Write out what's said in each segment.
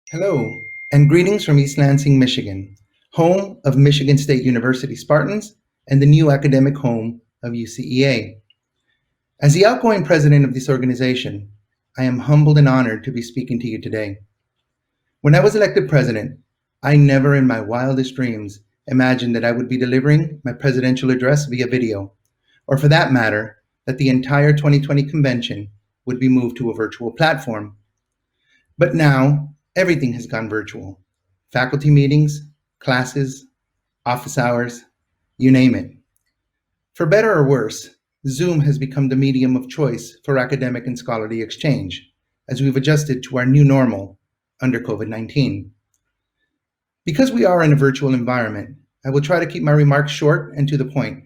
Hello, and greetings from East Lansing, Michigan, home of Michigan State University Spartans and the new academic home of UCEA. As the outgoing president of this organization, I am humbled and honored to be speaking to you today. When I was elected president, I never in my wildest dreams imagined that I would be delivering my presidential address via video, or for that matter, that the entire 2020 convention would be moved to a virtual platform. But now, everything has gone virtual. Faculty meetings, classes, office hours, you name it. For better or worse, Zoom has become the medium of choice for academic and scholarly exchange as we've adjusted to our new normal under COVID-19. Because we are in a virtual environment, I will try to keep my remarks short and to the point.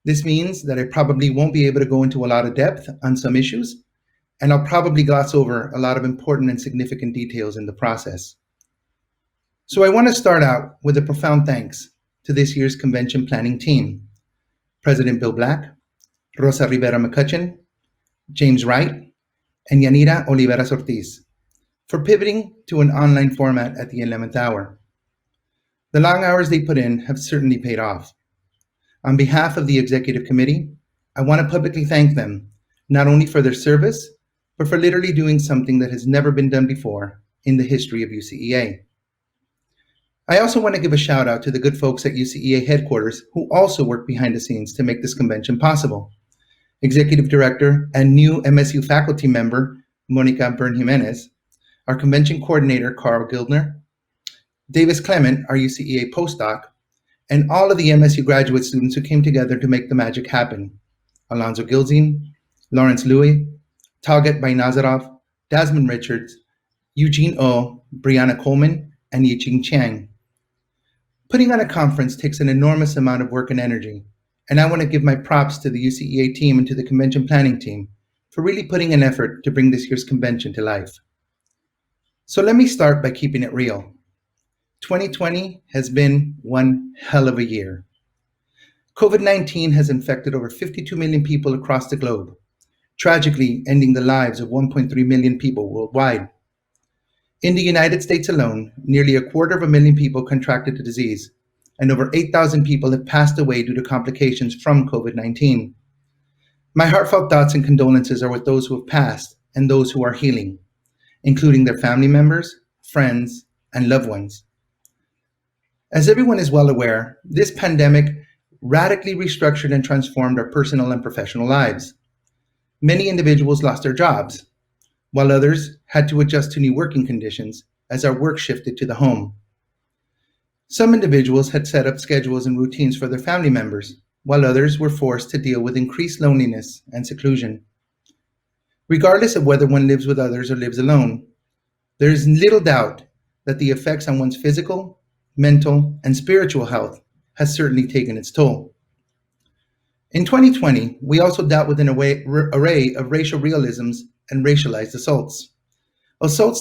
This means that I probably won't be able to go into a lot of depth on some issues, and I'll probably gloss over a lot of important and significant details in the process. So I want to start out with a profound thanks to this year's convention planning team, President Bill Black, Rosa Rivera McCutcheon, James Wright, and Yanira Oliveras Ortiz, for pivoting to an online format at the 11th hour. The long hours they put in have certainly paid off. On behalf of the executive committee, I want to publicly thank them, not only for their service, but for literally doing something that has never been done before in the history of UCEA. I also want to give a shout out to the good folks at UCEA headquarters who also work behind the scenes to make this convention possible. Executive Director and new MSU faculty member, Monica Bern Jimenez, our convention coordinator, Carl Gildner, Davis Clement, our UCEA postdoc, and all of the MSU graduate students who came together to make the magic happen. Alonzo Gilzine, Lawrence Louie, Talget Bainazarov, Desmond Richards, Eugene O, Brianna Coleman, and Yiching Chiang. Putting on a conference takes an enormous amount of work and energy, and I want to give my props to the UCEA team and to the convention planning team for really putting an effort to bring this year's convention to life. So let me start by keeping it real. 2020 has been one hell of a year. COVID-19 has infected over 52 million people across the globe, tragically ending the lives of 1.3 million people worldwide. In the United States alone, nearly 250,000 people contracted the disease, and over 8,000 people have passed away due to complications from COVID-19. My heartfelt thoughts and condolences are with those who have passed and those who are healing, including their family members, friends, and loved ones. As everyone is well aware, this pandemic radically restructured and transformed our personal and professional lives. Many individuals lost their jobs, while others had to adjust to new working conditions as our work shifted to the home. Some individuals had set up schedules and routines for their family members, while others were forced to deal with increased loneliness and seclusion. Regardless of whether one lives with others or lives alone, there is little doubt that the effects on one's physical, mental, and spiritual health has certainly taken its toll. In 2020, we also dealt with an array of racial realisms and racialized assaults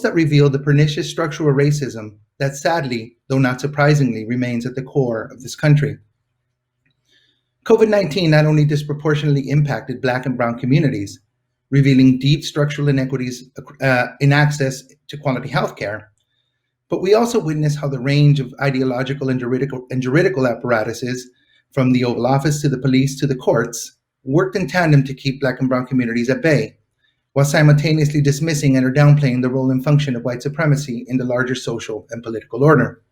that reveal the pernicious structural racism that sadly, though not surprisingly, remains at the core of this country. COVID-19 not only disproportionately impacted Black and Brown communities, revealing deep structural inequities in access to quality healthcare, but we also witnessed how the range of ideological and juridical apparatuses, from the Oval Office to the police to the courts, worked in tandem to keep Black and Brown communities at bay, while simultaneously dismissing and or downplaying the role and function of white supremacy in the larger social and political order.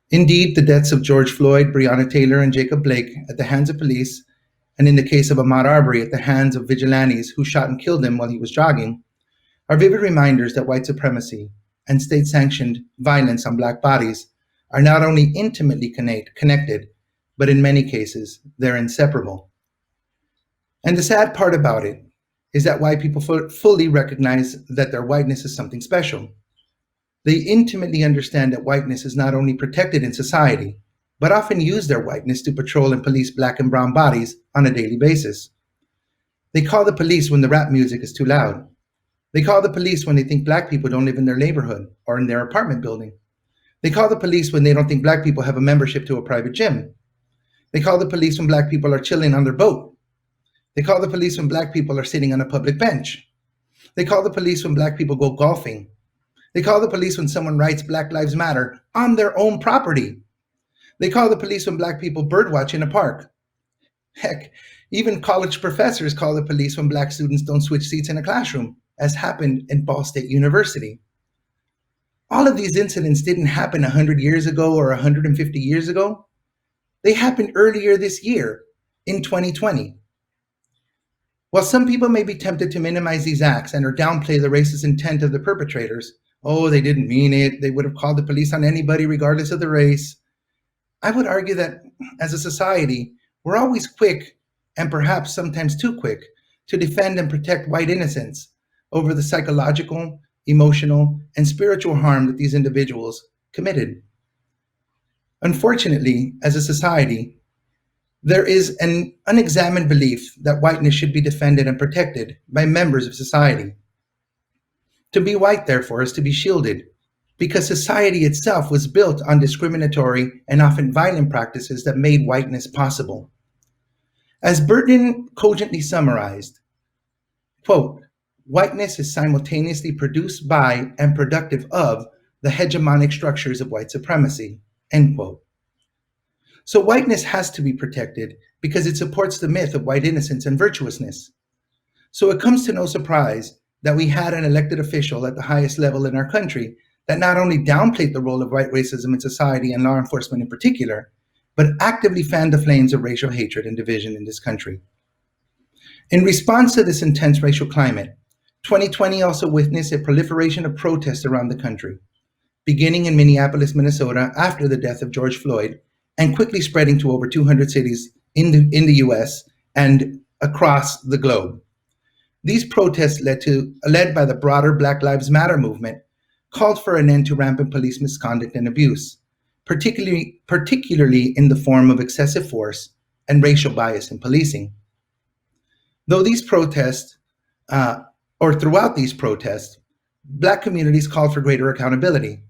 Indeed, the deaths of George Floyd, Breonna Taylor, and Jacob Blake at the hands of police, and in the case of Ahmaud Arbery at the hands of vigilantes who shot and killed him while he was jogging, are vivid reminders that white supremacy and state-sanctioned violence on Black bodies are not only intimately connected, but in many cases, they're inseparable. And the sad part about it is that white people fully recognize that their whiteness is something special. They intimately understand that whiteness is not only protected in society, but often use their whiteness to patrol and police Black and Brown bodies on a daily basis. They call the police when the rap music is too loud. They call the police when they think Black people don't live in their neighborhood or in their apartment building. They call the police when they don't think Black people have a membership to a private gym. They call the police when Black people are chilling on their boat. They call the police when Black people are sitting on a public bench. They call the police when Black people go golfing. They call the police when someone writes Black Lives Matter on their own property. They call the police when Black people birdwatch in a park. Heck, even college professors call the police when Black students don't switch seats in a classroom, as happened in Ball State University. All of these incidents didn't happen 100 years ago or 150 years ago. They happened earlier this year, in 2020. While some people may be tempted to minimize these acts and or downplay the racist intent of the perpetrators, oh, they didn't mean it, they would have called the police on anybody regardless of the race, I would argue that as a society, we're always quick, and perhaps sometimes too quick, to defend and protect white innocence over the psychological, emotional, and spiritual harm that these individuals committed. Unfortunately, as a society, there is an unexamined belief that whiteness should be defended and protected by members of society. To be white, therefore, is to be shielded, because society itself was built on discriminatory and often violent practices that made whiteness possible. As Burton cogently summarized, quote, whiteness is simultaneously produced by and productive of the hegemonic structures of white supremacy, end quote. So whiteness has to be protected because it supports the myth of white innocence and virtuousness. So it comes to no surprise that we had an elected official at the highest level in our country that not only downplayed the role of white racism in society and law enforcement in particular, but actively fanned the flames of racial hatred and division in this country. In response to this intense racial climate, 2020 also witnessed a proliferation of protests around the country, beginning in Minneapolis, Minnesota after the death of George Floyd, and quickly spreading to over 200 cities in the US and across the globe. These protests led by the broader Black Lives Matter movement, called for an end to rampant police misconduct and abuse, particularly in the form of excessive force and racial bias in policing. Throughout these protests, Black communities called for greater accountability,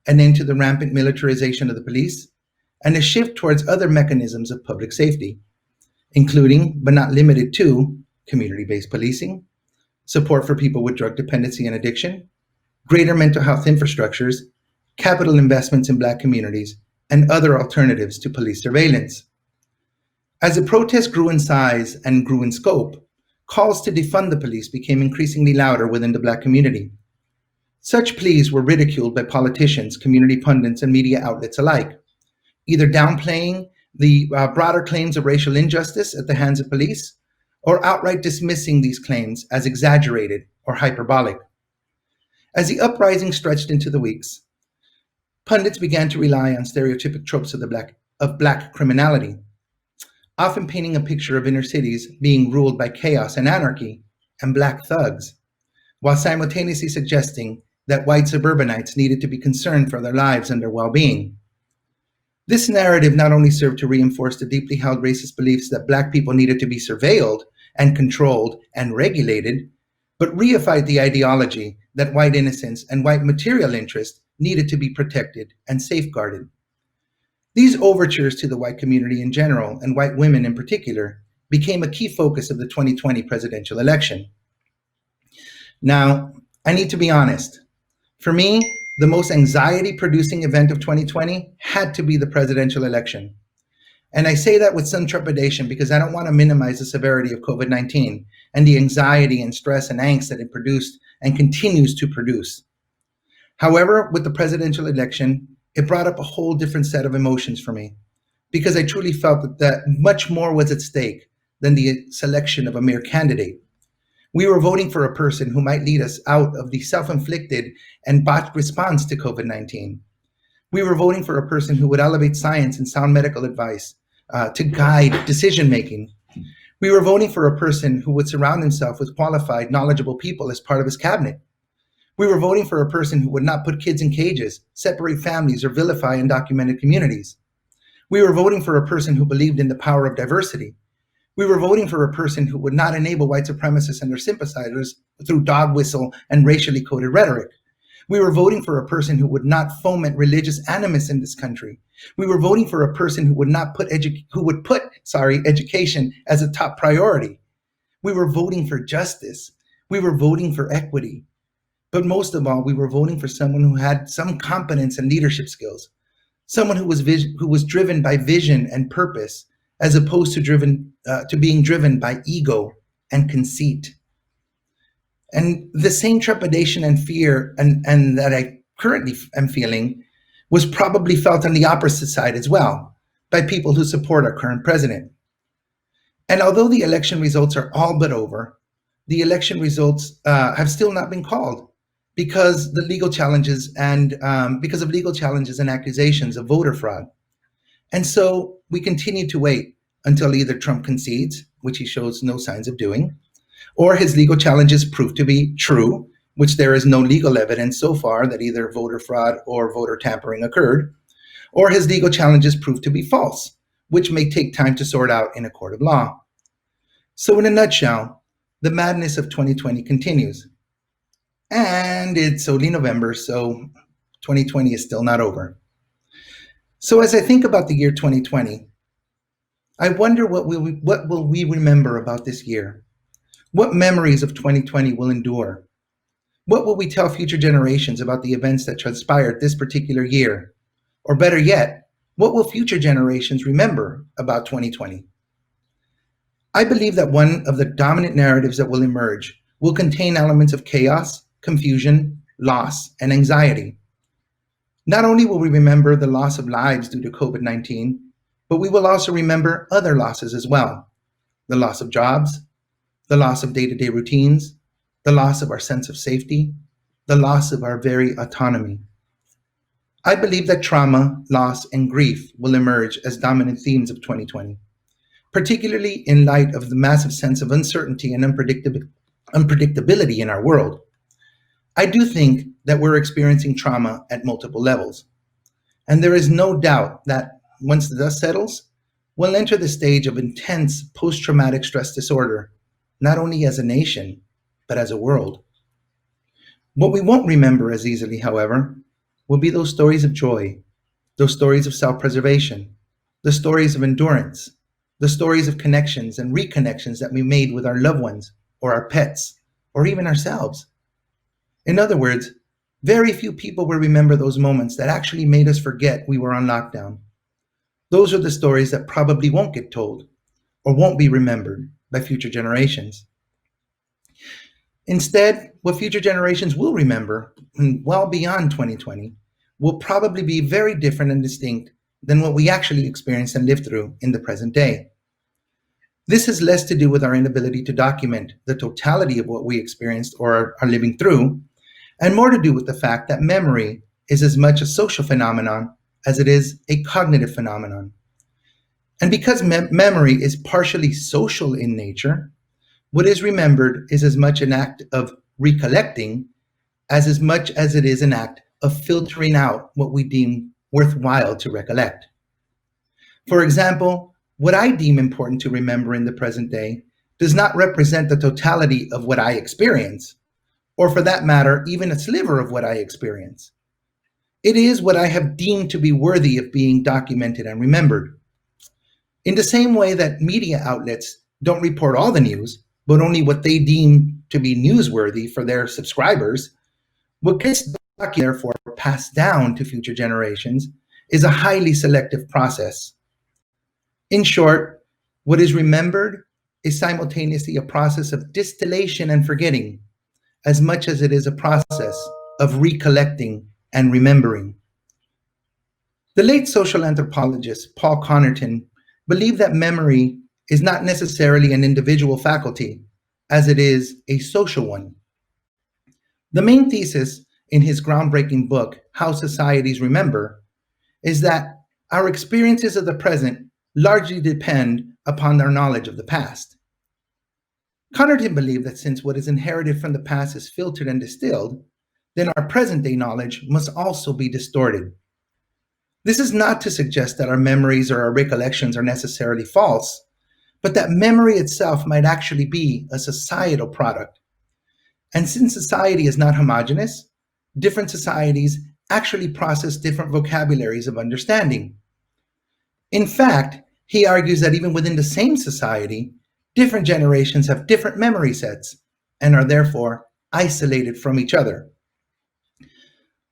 an end to the rampant militarization of the police, and a shift towards other mechanisms of public safety, including, but not limited to, community-based policing, support for people with drug dependency and addiction, greater mental health infrastructures, capital investments in Black communities, and other alternatives to police surveillance. As the protests grew in size and grew in scope, calls to defund the police became increasingly louder within the Black community. Such pleas were ridiculed by politicians, community pundits, and media outlets alike, either downplaying the broader claims of racial injustice at the hands of police, or outright dismissing these claims as exaggerated or hyperbolic. As the uprising stretched into the weeks, pundits began to rely on stereotypic tropes of Black criminality, often painting a picture of inner cities being ruled by chaos and anarchy and Black thugs, while simultaneously suggesting that white suburbanites needed to be concerned for their lives and their well-being. This narrative not only served to reinforce the deeply held racist beliefs that Black people needed to be surveilled and controlled and regulated, but reified the ideology that white innocence and white material interest needed to be protected and safeguarded. These overtures to the white community in general, and white women in particular, became a key focus of the 2020 presidential election. Now, I need to be honest. For me, the most anxiety-producing event of 2020 had to be the presidential election. And I say that with some trepidation because I don't want to minimize the severity of COVID-19 and the anxiety and stress and angst that it produced and continues to produce. However, with the presidential election, it brought up a whole different set of emotions for me, because I truly felt that much more was at stake than the selection of a mere candidate. We were voting for a person who might lead us out of the self-inflicted and botched response to COVID-19. We were voting for a person who would elevate science and sound medical advice to guide decision-making. We were voting for a person who would surround himself with qualified, knowledgeable people as part of his cabinet. We were voting for a person who would not put kids in cages, separate families, or vilify undocumented communities. We were voting for a person who believed in the power of diversity. We were voting for a person who would not enable white supremacists and their sympathizers through dog whistle and racially coded rhetoric. We were voting for a person who would not foment religious animus in this country. We were voting for a person who would put education as a top priority. We were voting for justice. We were voting for equity. But most of all, we were voting for someone who had some competence and leadership skills, someone who was driven by vision and purpose, as opposed to being driven by ego and conceit. And the same trepidation and fear and that I currently am feeling was probably felt on the opposite side as well, by people who support our current president. And although the election results are all but over, the election results have still not been called because the legal challenges and because of legal challenges and accusations of voter fraud. And so we continue to wait until either Trump concedes, which he shows no signs of doing, or his legal challenges prove to be true, which there is no legal evidence so far that either voter fraud or voter tampering occurred, or his legal challenges prove to be false, which may take time to sort out in a court of law. So in a nutshell, the madness of 2020 continues. And it's only November, so 2020 is still not over. So as I think about the year 2020, I wonder what will we remember about this year? What memories of 2020 will endure? What will we tell future generations about the events that transpired this particular year? Or better yet, what will future generations remember about 2020? I believe that one of the dominant narratives that will emerge will contain elements of chaos, confusion, loss, and anxiety. Not only will we remember the loss of lives due to COVID-19, but we will also remember other losses as well. The loss of jobs, the loss of day-to-day routines, the loss of our sense of safety, the loss of our very autonomy. I believe that trauma, loss, and grief will emerge as dominant themes of 2020, particularly in light of the massive sense of uncertainty and unpredictability in our world. I do think that we're experiencing trauma at multiple levels, and there is no doubt that once the dust settles, we'll enter the stage of intense post-traumatic stress disorder, not only as a nation, but as a world. What we won't remember as easily, however, will be those stories of joy, those stories of self-preservation, the stories of endurance, the stories of connections and reconnections that we made with our loved ones or our pets or even ourselves. In other words, very few people will remember those moments that actually made us forget we were on lockdown. Those are the stories that probably won't get told or won't be remembered by future generations. Instead, what future generations will remember, well beyond 2020, will probably be very different and distinct than what we actually experienced and lived through in the present day. This has less to do with our inability to document the totality of what we experienced or are living through, and more to do with the fact that memory is as much a social phenomenon as it is a cognitive phenomenon. And because memory is partially social in nature, what is remembered is as much an act of recollecting as much as it is an act of filtering out what we deem worthwhile to recollect. For example, what I deem important to remember in the present day does not represent the totality of what I experience, or for that matter, even a sliver of what I experience. It is what I have deemed to be worthy of being documented and remembered. In the same way that media outlets don't report all the news, but only what they deem to be newsworthy for their subscribers, what gets documented, therefore passed down to future generations, is a highly selective process. In short, what is remembered is simultaneously a process of distillation and forgetting, as much as it is a process of recollecting and remembering. The late social anthropologist Paul Connerton believed that memory is not necessarily an individual faculty, as it is a social one. The main thesis in his groundbreaking book, How Societies Remember, is that our experiences of the present largely depend upon our knowledge of the past. Connerton believed that since what is inherited from the past is filtered and distilled, then our present-day knowledge must also be distorted. This is not to suggest that our memories or our recollections are necessarily false, but that memory itself might actually be a societal product. And since society is not homogeneous, different societies actually process different vocabularies of understanding. In fact, he argues that even within the same society, different generations have different memory sets and are therefore isolated from each other,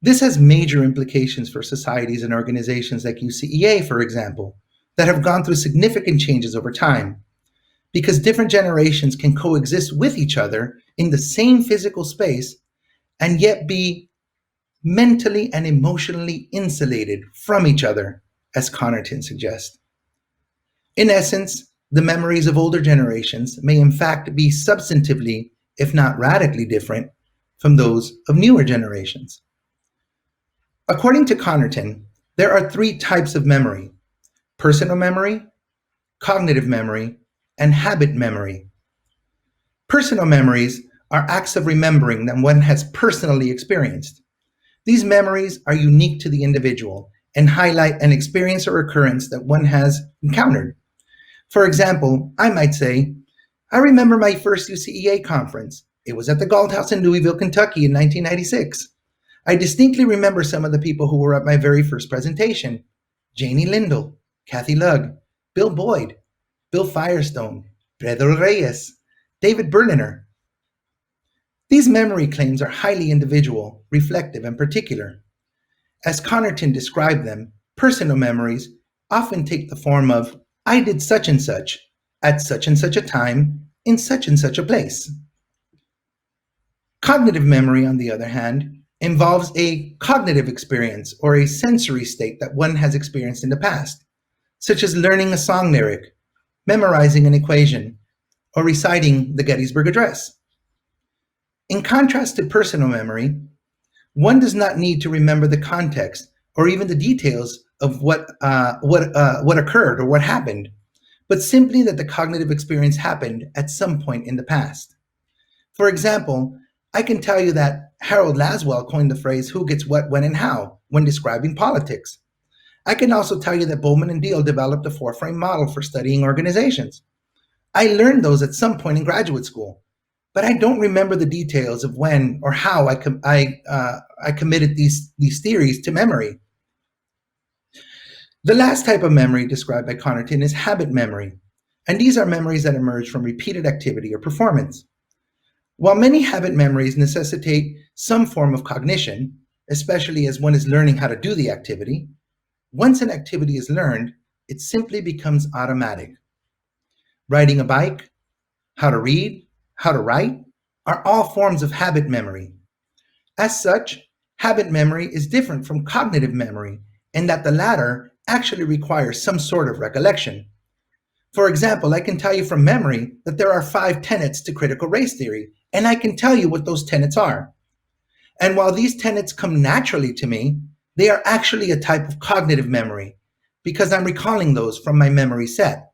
This has major implications for societies and organizations like UCEA, for example, that have gone through significant changes over time, because different generations can coexist with each other in the same physical space and yet be mentally and emotionally insulated from each other, as Connerton suggests. In essence, the memories of older generations may in fact be substantively, if not radically different, from those of newer generations. According to Connerton, there are three types of memory: personal memory, cognitive memory, and habit memory. Personal memories are acts of remembering that one has personally experienced. These memories are unique to the individual and highlight an experience or occurrence that one has encountered. For example, I might say, I remember my first UCEA conference. It was at the Galt House in Louisville, Kentucky in 1996. I distinctly remember some of the people who were at my very first presentation: Janie Lindell, Kathy Lugg, Bill Boyd, Bill Firestone, Pedro Reyes, David Berliner. These memory claims are highly individual, reflective, and particular. As Connerton described them, personal memories often take the form of, I did such and such, at such and such a time, in such and such a place. Cognitive memory, on the other hand, involves a cognitive experience or a sensory state that one has experienced in the past, such as learning a song lyric, memorizing an equation, or reciting the Gettysburg Address. In contrast to personal memory, one does not need to remember the context or even the details of what occurred or what happened, but simply that the cognitive experience happened at some point in the past. For example, I can tell you that Harold Laswell coined the phrase "who gets what, when, and how" when describing politics. I can also tell you that Bowman and Deal developed a four-frame model for studying organizations. I learned those at some point in graduate school, but I don't remember the details of when or how I committed these theories to memory. The last type of memory described by Connerton is habit memory, and these are memories that emerge from repeated activity or performance. While many habit memories necessitate some form of cognition, especially as one is learning how to do the activity, once an activity is learned, it simply becomes automatic. Riding a bike, how to read, how to write, are all forms of habit memory. As such, habit memory is different from cognitive memory in that the latter actually requires some sort of recollection. For example, I can tell you from memory that there are 5 tenets to critical race theory, and I can tell you what those tenets are. And while these tenets come naturally to me, they are actually a type of cognitive memory because I'm recalling those from my memory set.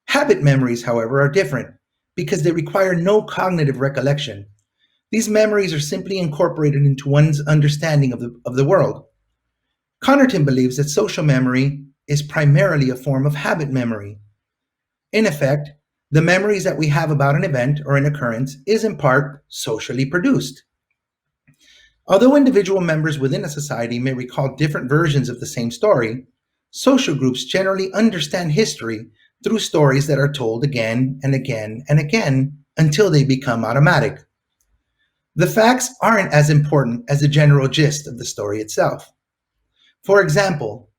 Habit memories, however, are different because they require no cognitive recollection. These memories are simply incorporated into one's understanding of the world. Connerton believes that social memory is primarily a form of habit memory. In effect, the memories that we have about an event or an occurrence is in part socially produced. Although individual members within a society may recall different versions of the same story, social groups generally understand history through stories that are told again and again and again until they become automatic. The facts aren't as important as the general gist of the story itself. For example,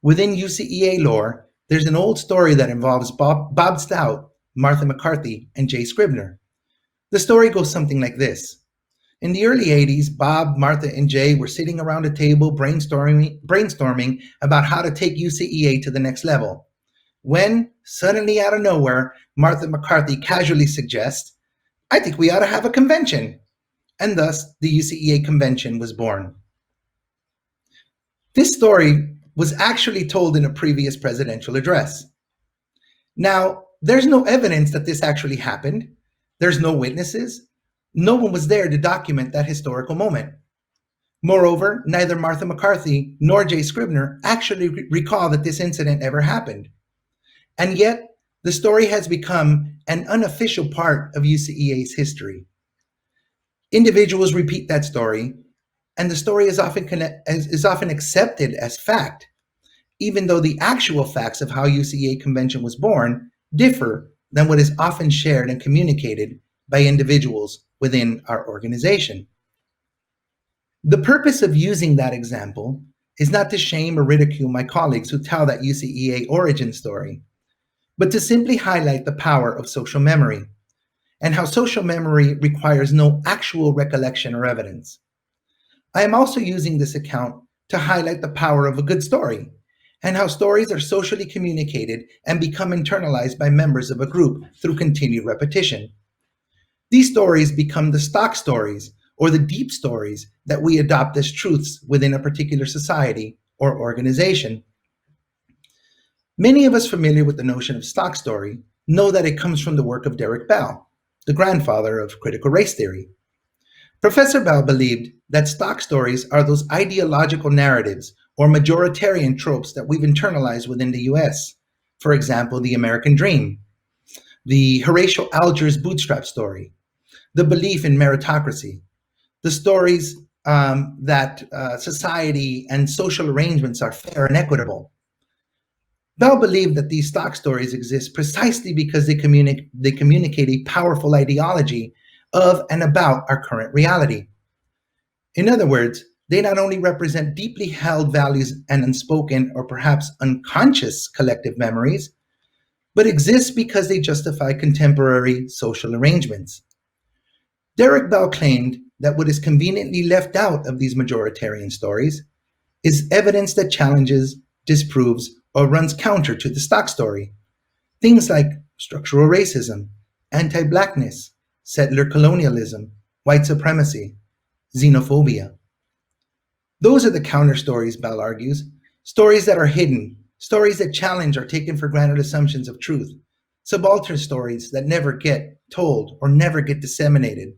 within UCEA lore, there's an old story that involves Bob Stout, Martha McCarthy, and Jay Scribner. The story goes something like this. In the early 80s, Bob, Martha, and Jay were sitting around a table brainstorming about how to take UCEA to the next level, when, suddenly out of nowhere, Martha McCarthy casually suggests, I think we ought to have a convention. And thus, the UCEA convention was born. This story was actually told in a previous presidential address. Now, there's no evidence that this actually happened. There's no witnesses. No one was there to document that historical moment. Moreover, neither Martha McCarthy nor Jay Scribner actually recall that this incident ever happened. And yet, the story has become an unofficial part of UCEA's history. Individuals repeat that story, and the story is often accepted as fact, even though the actual facts of how UCEA convention was born differ than what is often shared and communicated by individuals within our organization. The purpose of using that example is not to shame or ridicule my colleagues who tell that UCEA origin story, but to simply highlight the power of social memory and how social memory requires no actual recollection or evidence. I am also using this account to highlight the power of a good story and how stories are socially communicated and become internalized by members of a group through continued repetition. These stories become the stock stories or the deep stories that we adopt as truths within a particular society or organization. Many of us familiar with the notion of stock story know that it comes from the work of Derek Bell, the grandfather of critical race theory. Professor Bell believed that stock stories are those ideological narratives or majoritarian tropes that we've internalized within the US. For example, the American dream, the Horatio Alger's bootstrap story, the belief in meritocracy, the stories that society and social arrangements are fair and equitable. Bell believed that these stock stories exist precisely because they communicate a powerful ideology of and about our current reality. In other words, they not only represent deeply held values and unspoken or perhaps unconscious collective memories, but exist because they justify contemporary social arrangements. Derek Bell claimed that what is conveniently left out of these majoritarian stories is evidence that challenges, disproves, or runs counter to the stock story. Things like structural racism, anti-Blackness, settler colonialism, white supremacy, xenophobia. Those are the counter stories, Bell argues, stories that are hidden, stories that challenge our taken for granted assumptions of truth, subaltern stories that never get told or never get disseminated.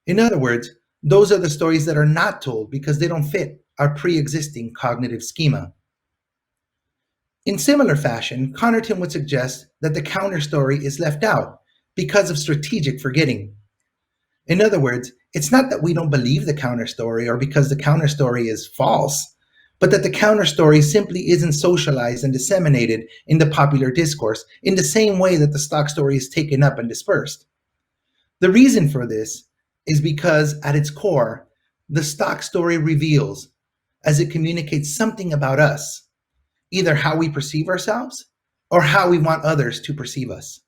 In other words, those are the stories that are not told because they don't fit our pre-existing cognitive schema. In similar fashion, Connerton would suggest that the counter story is left out because of strategic forgetting. In other words, it's not that we don't believe the counter story or because the counter story is false, but that the counter story simply isn't socialized and disseminated in the popular discourse in the same way that the stock story is taken up and dispersed. The reason for this is because at its core, the stock story reveals, as it communicates something about us, either how we perceive ourselves or how we want others to perceive us.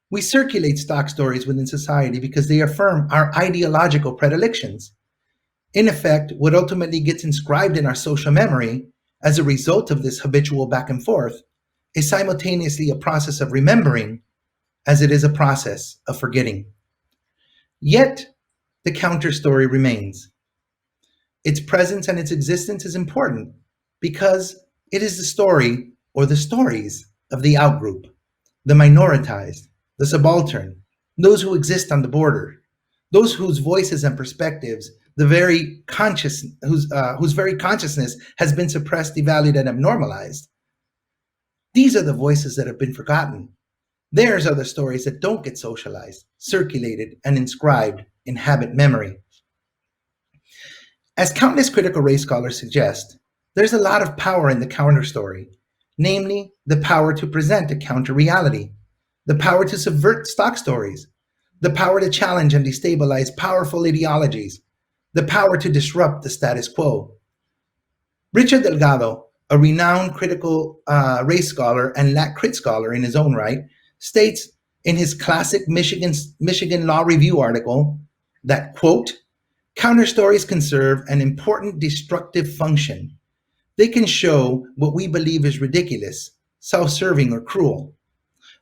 We circulate stock stories within society because they affirm our ideological predilections. In effect, what ultimately gets inscribed in our social memory as a result of this habitual back and forth is simultaneously a process of remembering as it is a process of forgetting. Yet, the counter story remains. Its presence and its existence is important because it is the story or the stories of the outgroup, the minoritized, the subaltern, those who exist on the border, those whose voices and perspectives, whose very consciousness has been suppressed, devalued, and abnormalized. These are the voices that have been forgotten. Theirs are the stories that don't get socialized, circulated, and inscribed in habit memory. As countless critical race scholars suggest, there's a lot of power in the counter story, namely the power to present a counter reality, the power to subvert stock stories, the power to challenge and destabilize powerful ideologies, the power to disrupt the status quo. Richard Delgado, a renowned critical race scholar and Lat Crit scholar in his own right, states in his classic Michigan Law Review article that, quote, counter stories can serve an important destructive function. They can show what we believe is ridiculous, self-serving, or cruel.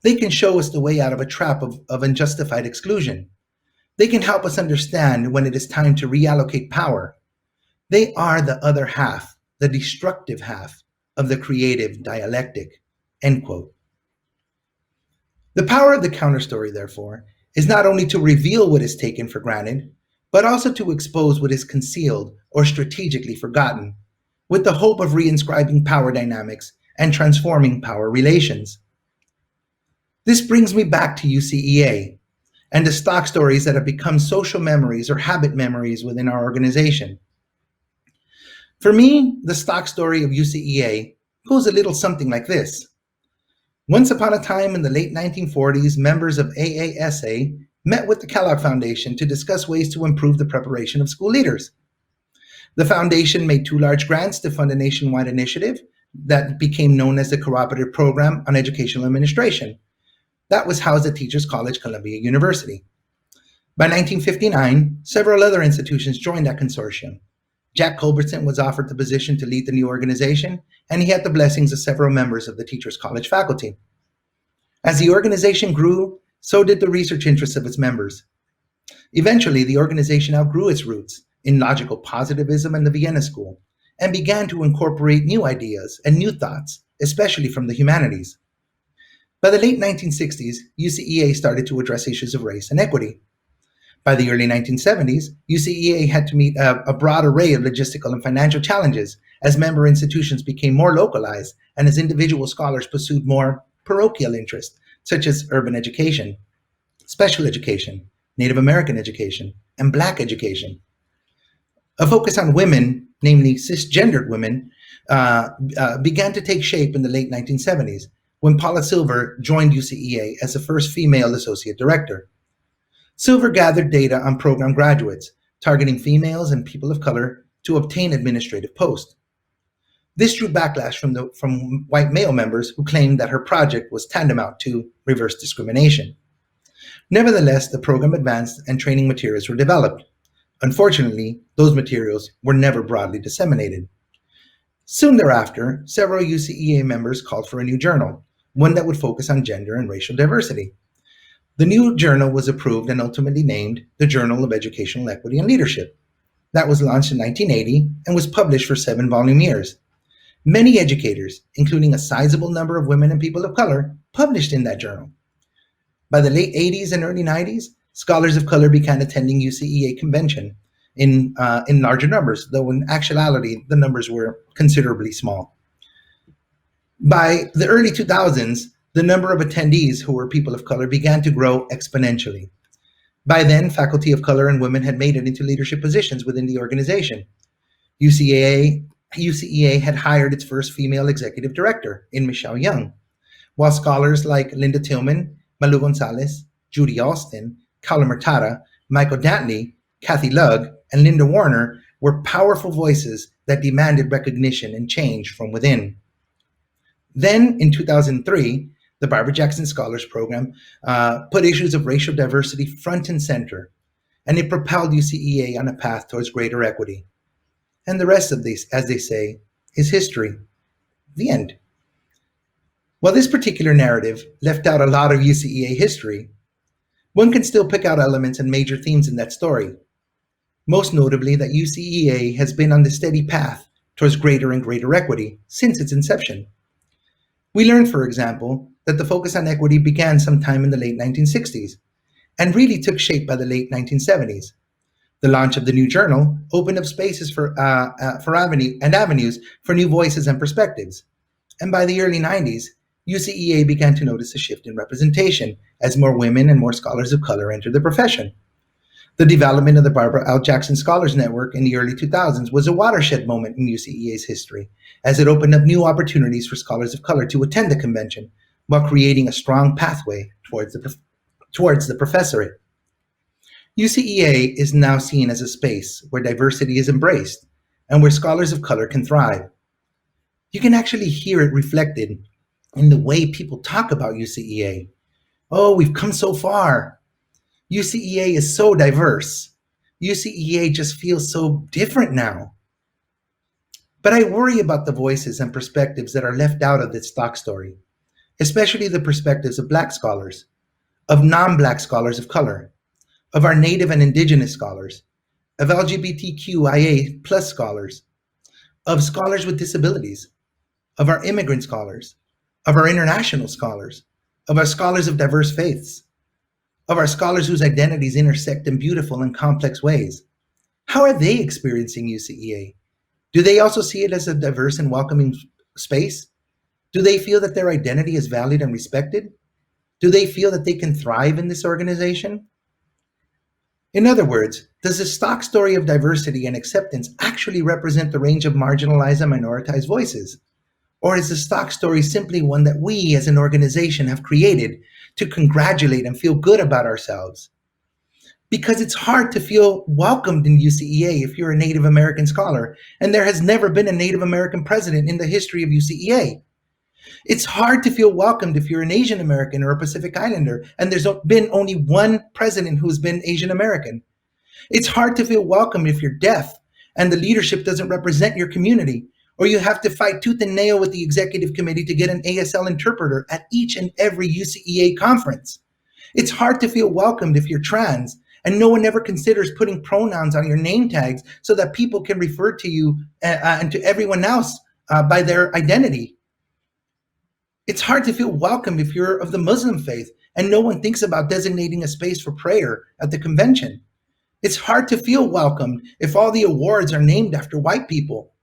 They can show us the way out of a trap of unjustified exclusion. They can help us understand when it is time to reallocate power. They are the other half, the destructive half of the creative dialectic, end quote. The power of the counterstory, therefore, is not only to reveal what is taken for granted, but also to expose what is concealed or strategically forgotten, with the hope of reinscribing power dynamics and transforming power relations. This brings me back to UCEA and the stock stories that have become social memories or habit memories within our organization. For me, the stock story of UCEA goes a little something like this. Once upon a time in the late 1940s, members of AASA met with the Kellogg Foundation to discuss ways to improve the preparation of school leaders. The foundation made 2 large grants to fund a nationwide initiative that became known as the Cooperative Program on Educational Administration. That was housed at Teachers College, Columbia University. By 1959, several other institutions joined that consortium. Jack Culbertson was offered the position to lead the new organization, and he had the blessings of several members of the Teachers College faculty. As the organization grew, so did the research interests of its members. Eventually, the organization outgrew its roots in logical positivism and the Vienna School, and began to incorporate new ideas and new thoughts, especially from the humanities. By the late 1960s, UCEA started to address issues of race and equity. By the early 1970s, UCEA had to meet a broad array of logistical and financial challenges as member institutions became more localized and as individual scholars pursued more parochial interests, such as urban education, special education, Native American education, and Black education. A focus on women, namely cisgendered women, began to take shape in the late 1970s when Paula Silver joined UCEA as the first female associate director. Silver gathered data on program graduates, targeting females and people of color to obtain administrative posts. This drew backlash from white male members who claimed that her project was tantamount to reverse discrimination. Nevertheless, the program advanced and training materials were developed. Unfortunately, those materials were never broadly disseminated. Soon thereafter, several UCEA members called for a new journal, one that would focus on gender and racial diversity. The new journal was approved and ultimately named the Journal of Educational Equity and Leadership. That was launched in 1980 and was published for 7 volume years. Many educators, including a sizable number of women and people of color, published in that journal. By the late 80s and early 90s, scholars of color began attending UCEA convention in larger numbers, though in actuality, the numbers were considerably small. By the early 2000s, the number of attendees who were people of color began to grow exponentially. By then, faculty of color and women had made it into leadership positions within the organization. UCEA had hired its first female executive director in Michelle Young, while scholars like Linda Tillman, Malu Gonzalez, Judy Alston, Carla Murtada, Michael Dantley, Kathy Lugg, and Linda Warner were powerful voices that demanded recognition and change from within. Then, in 2003, the Barbara Jackson Scholars Program put issues of racial diversity front and center, and it propelled UCEA on a path towards greater equity. And the rest of this, as they say, is history. The end. While this particular narrative left out a lot of UCEA history, one can still pick out elements and major themes in that story. Most notably that UCEA has been on the steady path towards greater and greater equity since its inception. We learned, for example, that the focus on equity began sometime in the late 1960s and really took shape by the late 1970s. The launch of the new journal opened up spaces for avenues for new voices and perspectives. And by the early 90s, UCEA began to notice a shift in representation as more women and more scholars of color entered the profession. The development of the Barbara L. Jackson Scholars Network in the early 2000s was a watershed moment in UCEA's history, as it opened up new opportunities for scholars of color to attend the convention while creating a strong pathway towards the professorate. UCEA is now seen as a space where diversity is embraced and where scholars of color can thrive. You can actually hear it reflected in the way people talk about UCEA. Oh, we've come so far. UCEA is so diverse. UCEA just feels so different now. But I worry about the voices and perspectives that are left out of this stock story, especially the perspectives of Black scholars, of non-Black scholars of color, of our Native and Indigenous scholars, of LGBTQIA+ scholars, of scholars with disabilities, of our immigrant scholars, of our international scholars, of our scholars of diverse faiths, of our scholars whose identities intersect in beautiful and complex ways. How are they experiencing UCEA? Do they also see it as a diverse and welcoming space? Do they feel that their identity is valued and respected? Do they feel that they can thrive in this organization? In other words, does the stock story of diversity and acceptance actually represent the range of marginalized and minoritized voices? Or is the stock story simply one that we as an organization have created to congratulate and feel good about ourselves? because it's hard to feel welcomed in UCEA if you're a Native American scholar, and there has never been a Native American president in the history of UCEA. It's hard to feel welcomed if you're an Asian American or a Pacific Islander, and there's been only one president who's been Asian American. It's hard to feel welcome if you're deaf and the leadership doesn't represent your community, or you have to fight tooth and nail with the executive committee to get an ASL interpreter at each and every UCEA conference. It's hard to feel welcomed if you're trans and no one ever considers putting pronouns on your name tags so that people can refer to you and to everyone else by their identity. It's hard to feel welcome if you're of the Muslim faith and no one thinks about designating a space for prayer at the convention. It's hard to feel welcomed if all the awards are named after white people.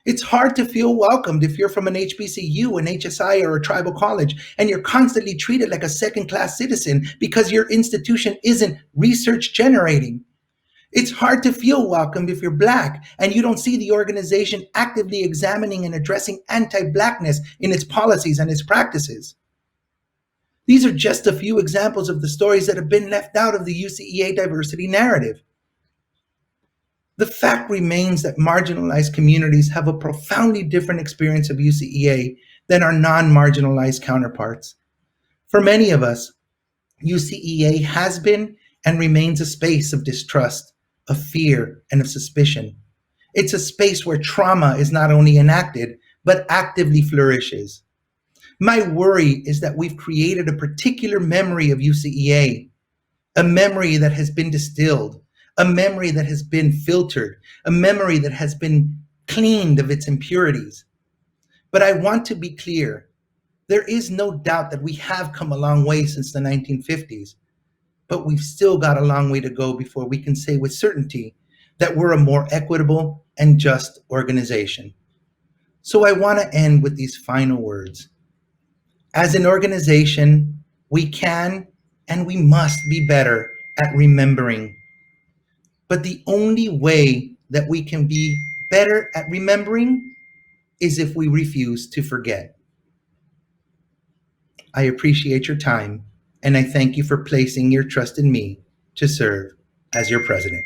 It's hard to feel welcomed if you're from an HBCU, an HSI, or a tribal college, and you're constantly treated like a second-class citizen because your institution isn't research generating. It's hard to feel welcomed if you're Black and you don't see the organization actively examining and addressing anti-Blackness in its policies and its practices. These are just a few examples of the stories that have been left out of the UCEA diversity narrative. The fact remains that marginalized communities have a profoundly different experience of UCEA than our non-marginalized counterparts. For many of us, UCEA has been and remains a space of distrust, of fear, and of suspicion. It's a space where trauma is not only enacted, but actively flourishes. My worry is that we've created a particular memory of UCEA, a memory that has been distilled, a memory that has been filtered, a memory that has been cleaned of its impurities. But I want to be clear, there is no doubt that we have come a long way since the 1950s. But we've still got a long way to go before we can say with certainty that we're a more equitable and just organization. So I want to end with these final words. As an organization, we can and we must be better at remembering. But the only way that we can be better at remembering is if we refuse to forget. I appreciate your time, and I thank you for placing your trust in me to serve as your president.